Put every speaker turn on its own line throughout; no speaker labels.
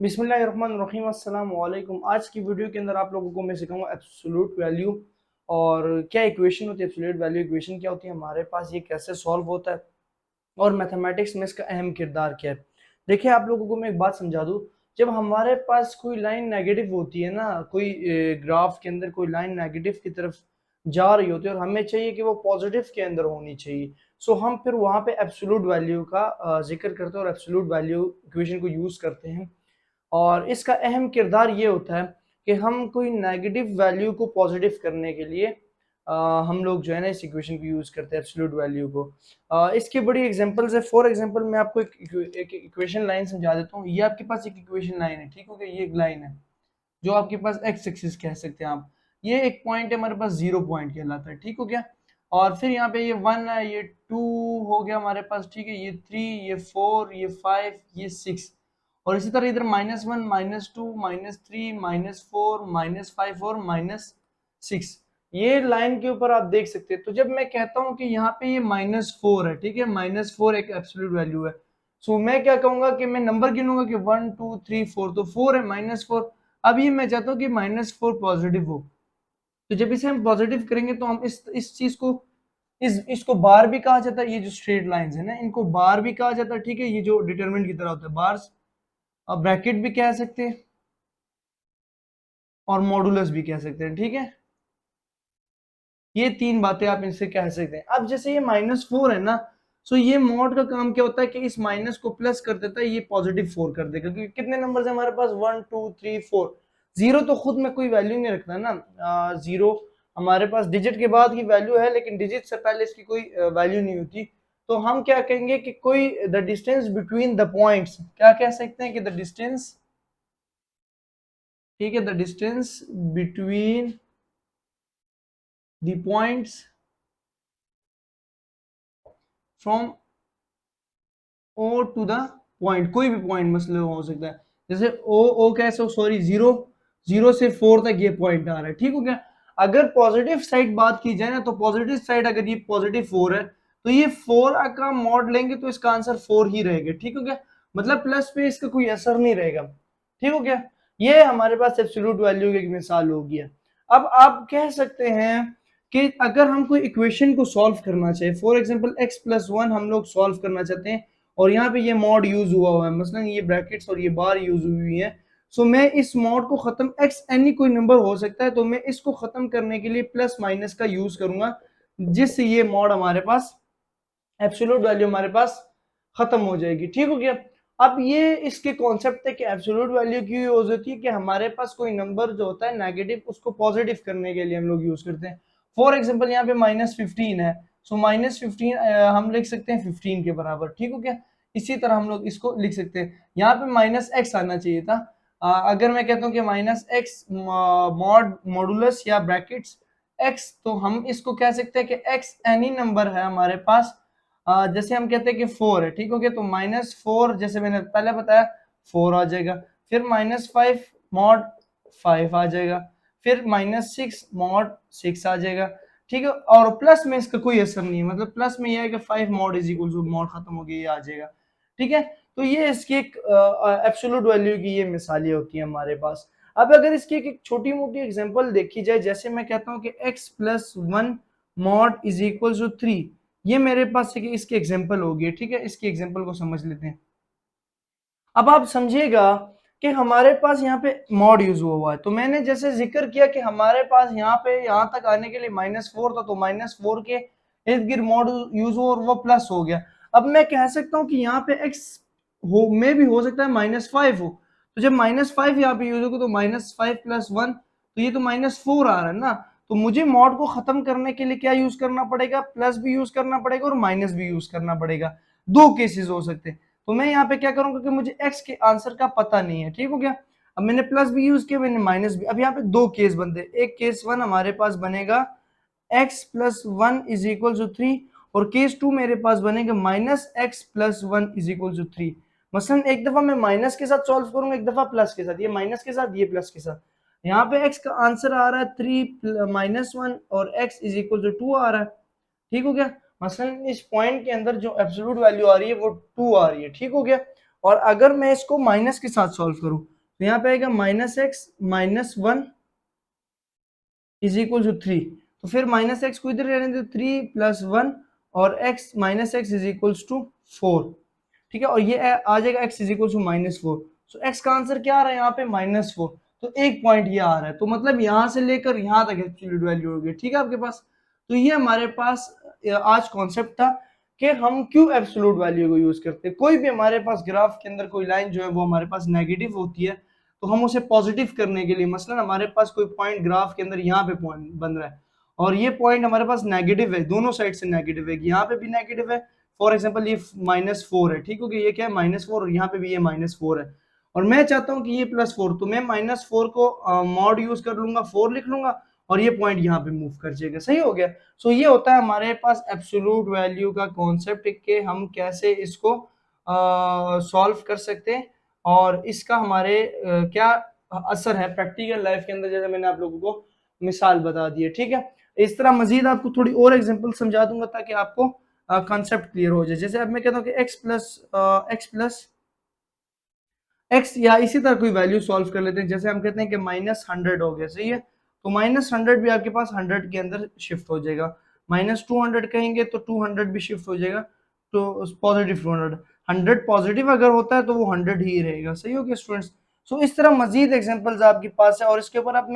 बिस्मिल्लाहिर्रहमानिर्रहीम अस्सलाम वालेकुम। आज की वीडियो के अंदर आप लोगों को मैं सिखाऊंगा एब्सोल्यूट वैल्यू और क्या इक्वेशन होती है। एब्सोल्यूट वैल्यू इक्वेशन क्या होती है हमारे पास, ये कैसे सॉल्व होता है और मैथमेटिक्स में इसका अहम किरदार क्या है। देखिए आप लोगों को मैं एक बात समझा दूं, जब हमारे पास कोई लाइन नेगेटिव होती है ना, कोई ग्राफ के अंदर कोई लाइन नेगेटिव की तरफ जा रही होती है और हमें चाहिए कि वो पॉजिटिव के अंदर होनी चाहिए, सो हम फिर वहां पे एब्सोल्यूट वैल्यू का जिक्र करते हैं और एब्सोल्यूट वैल्यू इक्वेशन को यूज करते हैं। और इसका अहम किरदार ये होता है कि हम कोई नेगेटिव वैल्यू को पॉजिटिव करने के लिए हम लोग जो है ना इस इक्वेशन को यूज करते हैं एब्सोल्यूट वैल्यू को। इसकी बड़ी एग्जांपल्स है। फॉर एग्जांपल मैं आपको एक इक्वेशन लाइन समझा देता हूँ। ये आपके पास एक इक्वेशन लाइन है, ठीक हो गया। ये एक लाइन है जो आपके पास एक्स एक्सिस कह सकते हैं आप। ये एक पॉइंट है हमारे पास, जीरो पॉइंट कहलाता है, ठीक हो गया। और फिर यहाँ पे ये वन है, ये टू हो गया हमारे पास, ठीक है। ये थ्री, ये फोर, ये फाइव, ये सिक्स। और इसी तरह इधर minus one, minus two, minus three, minus four, minus five और माइनस सिक्स। ये लाइन के ऊपर आप देख सकते हैं। तो जब मैं कहता हूं कि यहाँ पे ये माइनस फोर है, ठीक है, माइनस फोर एक एब्सोल्यूट वैल्यू है, सो मैं क्या कहूंगा कि मैं नंबर गिनूंगा कि वन टू थ्री फोर, तो फोर है, माइनस फोर। अब ये मैं चाहता हूँ कि माइनस फोर पॉजिटिव हो, तो जब इसे हम पॉजिटिव करेंगे तो हम इस चीज को, इसको बार भी कहा जाता है। ये जो स्ट्रेट लाइंस है ना, इनको बार भी कहा जाता है, ठीक है। ये जो डिटरमिनेंट की तरह होता है, बार्स। अब ब्रैकेट भी कह सकते हैं और मॉडुलस भी कह सकते हैं, ठीक है। ये तीन बातें आप इनसे कह सकते हैं। अब जैसे ये माइनस फोर है ना, सो ये मॉड का काम क्या होता है कि इस माइनस को प्लस कर देता है, ये पॉजिटिव फोर कर देगा, क्योंकि कितने नंबर है हमारे पास, one two three four. Zero तो खुद में कोई वैल्यू नहीं रखता ना, जीरो हमारे पास डिजिट के बाद की वैल्यू है, लेकिन डिजिट से पहले इसकी कोई वैल्यू नहीं होती। तो हम क्या कहेंगे कि कोई the distance between the points, क्या कह सकते हैं कि द डिस्टेंस, ठीक है, the distance between the points from O to the point, कोई भी पॉइंट मसले हो सकता है। जैसे ओ, ओ कैसे, सॉरी, जीरो, जीरो से फोर तक ये पॉइंट आ रहा है, ठीक हो गया। अगर पॉजिटिव साइड बात की जाए ना, तो पॉजिटिव साइड अगर ये पॉजिटिव फोर है, तो ये फोर का मॉड लेंगे तो इसका आंसर फोर ही रहेगा, ठीक हो गया। मतलब प्लस पे इसका कोई असर नहीं रहेगा, ठीक हो गया। ये हमारे पास एब्सोल्यूट वैल्यू की एक मिसाल होगी। अब आप कह सकते हैं कि अगर हम कोई इक्वेशन को सॉल्व करना चाहे, for example x plus one हम लोग सॉल्व करना चाहते हैं, और यहाँ पे ये मॉड यूज हुआ है, मसलन ये ब्रैकेट्स और ये बार यूज हुई है। सो मैं इस मॉड को खत्म, एक्स एनी कोई नंबर हो सकता है, तो मैं इसको खत्म करने के लिए प्लस माइनस का यूज करूंगा, जिससे ये मॉड हमारे पास, एब्सोल्यूट वैल्यू हमारे पास खत्म हो जाएगी, ठीक हो गया। अब ये इसके कॉन्सेप्ट है कि एब्सोल्यूट वैल्यू क्यों यूज होती है, कि हमारे पास कोई नंबर जो होता है नेगेटिव, उसको पॉजिटिव करने के लिए हम लोग यूज करते हैं। फॉर एग्जांपल यहाँ पे माइनस फिफ्टीन है, सो माइनस फिफ्टीन हम लिख सकते हैं फिफ्टीन के बराबर, ठीक हो गया। इसी तरह हम लोग इसको लिख सकते हैं, यहाँ पे माइनस एक्स आना चाहिए था। अगर मैं कहता हूँ कि माइनस एक्स मॉड मॉडुलस या ब्रैकेट्स एक्स, तो हम इसको कह सकते हैं कि एक्स एनी नंबर है हमारे पास। जैसे हम कहते हैं कि फोर है, ठीक हो गया, तो माइनस फोर, जैसे मैंने पहले बताया, फोर आ जाएगा। फिर माइनस फाइव मॉड फाइव आ जाएगा। फिर माइनस सिक्स मॉड सिक्स आ जाएगा, ठीक है। और प्लस में इसका कोई असर नहीं है, मतलब प्लस में यह है कि five mod is equal to, mod खत्म हो गया, ये आ जाएगा, ठीक है। तो ये इसकी एक एब्सोल्यूट वैल्यू की ये मिसालें होती है हमारे पास। अब अगर इसकी एक छोटी मोटी एग्जांपल देखी जाए, जैसे मैं कहता हूँ कि x plus one mod is equal to three, ये मेरे पास है कि इसकी एग्जांपल होगी, ठीक है। इसकी एग्जांपल को समझ लेते हैं। अब आप समझिएगा कि हमारे पास यहाँ पे मॉड यूज हुआ है, तो मैंने जैसे जिक्र किया कि हमारे पास यहाँ पे यहाँ तक आने के लिए माइनस फोर था, तो माइनस फोर के इर्द गिर्द मॉड यूज हुआ और वो प्लस हो गया। अब मैं कह सकता हूँ कि यहाँ पे एक्स हो में भी हो सकता है माइनस फाइव हो, तो जब माइनस फाइव यहाँ पे यूज होगा तो माइनस फाइव प्लस वन, तो ये तो माइनस फोर आ रहा है ना। तो मुझे मॉड को खत्म करने के लिए क्या यूज करना पड़ेगा, प्लस भी यूज करना पड़ेगा और माइनस भी यूज करना पड़ेगा। दो केसेस हो सकते हैं। तो मैं यहाँ पे क्या करूंगा कि मुझे x के आंसर का पता नहीं है, ठीक हो गया। अब मैंने प्लस भी यूज किया, मैंने माइनस भी। अब यहाँ पे दो केस बनते हैं। एक केस वन हमारे पास बनेगा x plus one is equal to three, और केस टू मेरे पास बनेगा minus X plus one is equal to three. मसलन एक दफा मैं माइनस के साथ सॉल्व करूंगा, एक दफा प्लस के साथ, ये माइनस के साथ, ये प्लस के साथ। यहाँ पे x का आंसर आ रहा है थ्री माइनस वन, और x is equal to two आ रहा है, ठीक हो गया। मसलन इस पॉइंट के अंदर जो एब्सोल्यूट वैल्यू आ रही है वो टू आ रही है, ठीक हो गया। और अगर मैं इसको माइनस के साथ सॉल्व करूं तो यहाँ पे आएगा -x-1 इज इक्वल टू 3। तो फिर -x को इधर रहने दो, 3 + 1 और -x इज इक्वल टू 4। ठीक है, और ये आ जाएगा x is equal to -4। So x का आंसर क्या आ रहा है यहाँ पे -4। तो एक पॉइंट ये आ रहा है, तो मतलब यहाँ से लेकर यहाँ तक एब्सोल्यूट वैल्यू होगी। ठीक है आपके पास। तो ये हमारे पास आज कॉन्सेप्ट था कि हम क्यों एब्सोल्यूट वैल्यू को यूज करते हैं। कोई भी हमारे पास ग्राफ के अंदर कोई लाइन जो है वो हमारे पास नेगेटिव होती है, तो हम उसे पॉजिटिव करने के लिए, मसलन हमारे पास कोई पॉइंट ग्राफ के अंदर यहाँ पे पॉइंट बन रहा है और ये पॉइंट हमारे पास नेगेटिव है, दोनों साइड से नेगेटिव है, यहाँ पे भी नेगेटिव है, फॉर एग्जांपल ये -4 है, ठीक है, ये क्या है -4 और यहाँ पे भी ये -4 है, और मैं चाहता हूँ कि ये +4, तो मैं -4 को मॉड यूज कर लूंगा, 4 लिख लूंगा और ये पॉइंट यहाँ पे मूव कर जाएगा। सही हो गया। सो ये होता है हमारे पास एब्सोल्यूट वैल्यू का कॉन्सेप्ट कि हम कैसे इसको सॉल्व कर सकते हैं और इसका हमारे क्या असर है प्रैक्टिकल लाइफ के अंदर, जैसे मैंने आप लोगों को मिसाल बता दी है। ठीक है, इस तरह मजीद आपको थोड़ी और एग्जांपल समझा दूंगा ताकि आपको कॉन्सेप्ट क्लियर हो जाए। जैसे अब मैं कहता हूँ कि x या इसी तरह कोई वैल्यू सॉल्व कर लेते हैं। जैसे हम कहते हैं कि -100 हो गया, सही है, तो -100 भी आपके पास 100 के अंदर शिफ्ट हो जाएगा। -200 कहेंगे तो 200 भी शिफ्ट हो जाएगा, तो पॉजिटिव 200, 100 पॉजिटिव अगर होता है तो वो 100 ही रहेगा। सही हो गया स्टूडेंट्स। सो इस तरह मजीद एग्जांपल्स आपके पास है और इसके ऊपर अब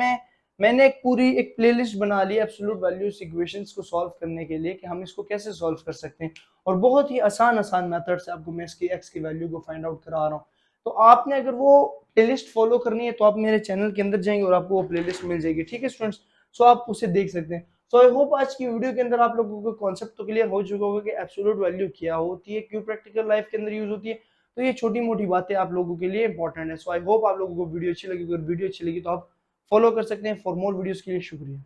मैंने एक पूरी एक प्लेलिस्ट बना ली एब्सोल्यूट वैल्यूज इक्वेशंस को सॉल्व करने के लिए कि हम इसको कैसे सॉल्व कर सकते हैं, और बहुत ही आसान मेथड से आपको मैं इसकी x की वैल्यू को फाइंड आउट करा रहा हूँ। तो आपने अगर वो प्लेलिस्ट फॉलो करनी है तो आप मेरे चैनल के अंदर जाएंगे और आपको वो प्लेलिस्ट मिल जाएगी। ठीक है स्टूडेंट्स, सो आप उसे देख सकते हैं। सो आई होप आज की वीडियो के अंदर आप लोगों को कॉन्सेप्ट तो क्लियर हो चुका होगा कि एब्सोल्यूट वैल्यू क्या होती है, क्यों प्रैक्टिकल लाइफ के अंदर यूज होती है। तो ये छोटी मोटी बातें आप लोगों के लिए इंपॉर्टेंट है। सो आई होप आप लोगों को वीडियो अच्छी लगी। अगर वीडियो अच्छी लगी तो आप फॉलो कर सकते हैं। फॉर मोर वीडियोस के लिए शुक्रिया।